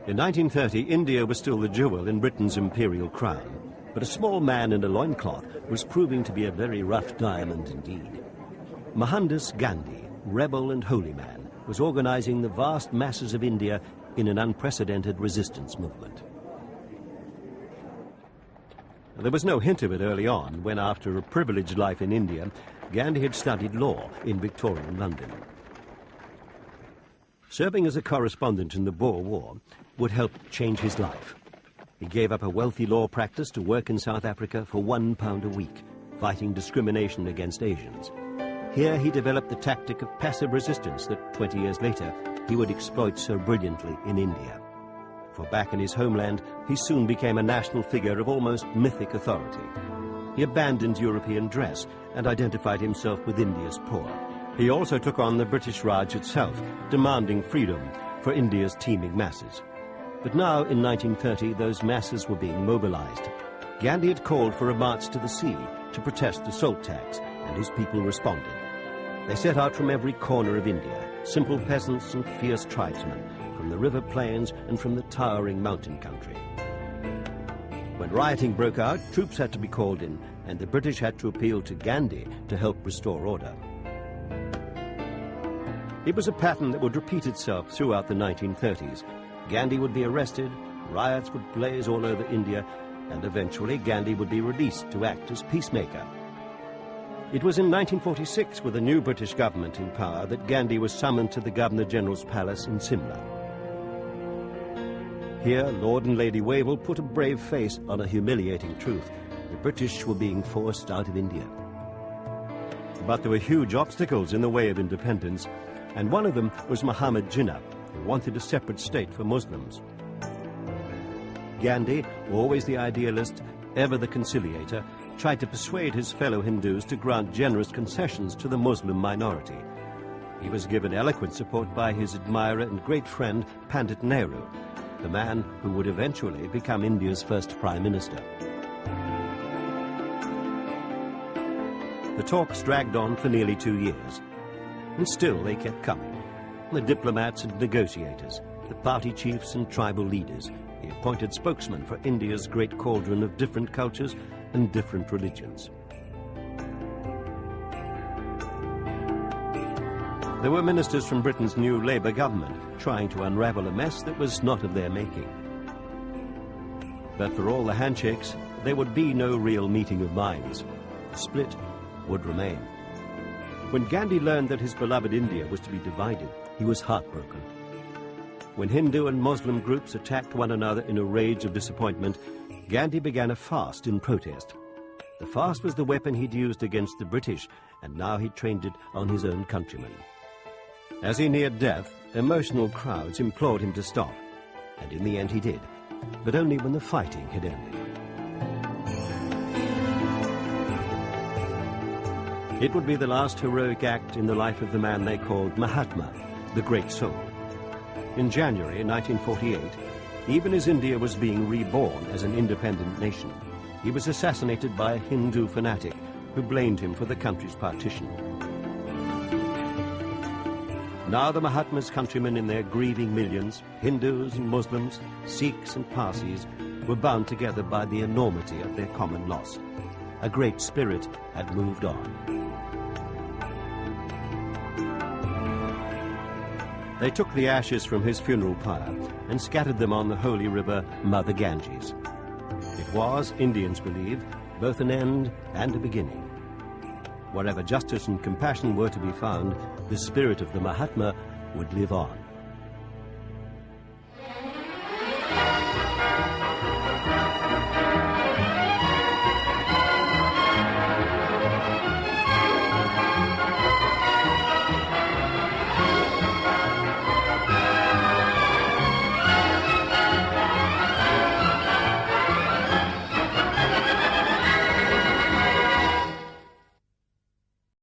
In 1930, India was still the jewel in Britain's imperial crown, but a small man in a loincloth was proving to be a very rough diamond indeed. Mohandas Gandhi, rebel and holy man, was organizing the vast masses of India in an unprecedented resistance movement. There was no hint of it early on when, after a privileged life in India, Gandhi had studied law in Victorian London. Serving as a correspondent in the Boer War would help change his life. He gave up a wealthy law practice to work in South Africa for £1 a week, fighting discrimination against Asians. Here he developed the tactic of passive resistance that 20 years later he would exploit so brilliantly in India. For back in his homeland, he soon became a national figure of almost mythic authority. He abandoned European dress and identified himself with India's poor. He also took on the British Raj itself, demanding freedom for India's teeming masses. But now, in 1930, those masses were being mobilized. Gandhi had called for a march to the sea to protest the salt tax, and his people responded. They set out from every corner of India, simple peasants and fierce tribesmen, from the river plains and from the towering mountain country. When rioting broke out, troops had to be called in, and the British had to appeal to Gandhi to help restore order. It was a pattern that would repeat itself throughout the 1930s. Gandhi would be arrested, riots would blaze all over India, and eventually Gandhi would be released to act as peacemaker. It was in 1946, with a new British government in power, that Gandhi was summoned to the Governor-General's palace in Simla. Here, Lord and Lady Wavell put a brave face on a humiliating truth. The British were being forced out of India. But there were huge obstacles in the way of independence, and one of them was Muhammad Jinnah, who wanted a separate state for Muslims. Gandhi, always the idealist, ever the conciliator, tried to persuade his fellow Hindus to grant generous concessions to the Muslim minority. He was given eloquent support by his admirer and great friend Pandit Nehru, the man who would eventually become India's first Prime Minister. The talks dragged on for nearly 2 years, and still they kept coming. The diplomats and negotiators, the party chiefs and tribal leaders, the appointed spokesman for India's great cauldron of different cultures and different religions. There were ministers from Britain's new Labour government trying to unravel a mess that was not of their making. But for all the handshakes, there would be no real meeting of minds. The split would remain. When Gandhi learned that his beloved India was to be divided, he was heartbroken. When Hindu and Muslim groups attacked one another in a rage of disappointment, Gandhi began a fast in protest. The fast was the weapon he'd used against the British, and now he trained it on his own countrymen. As he neared death, emotional crowds implored him to stop, and in the end he did, but only when the fighting had ended. It would be the last heroic act in the life of the man they called Mahatma, the Great Soul. In January 1948, even as India was being reborn as an independent nation, he was assassinated by a Hindu fanatic who blamed him for the country's partition. Now the Mahatma's countrymen in their grieving millions, Hindus and Muslims, Sikhs and Parsis, were bound together by the enormity of their common loss. A great spirit had moved on. They took the ashes from his funeral pyre and scattered them on the holy river Mother Ganges. It was, Indians believe, both an end and a beginning. Wherever justice and compassion were to be found, the spirit of the Mahatma would live on.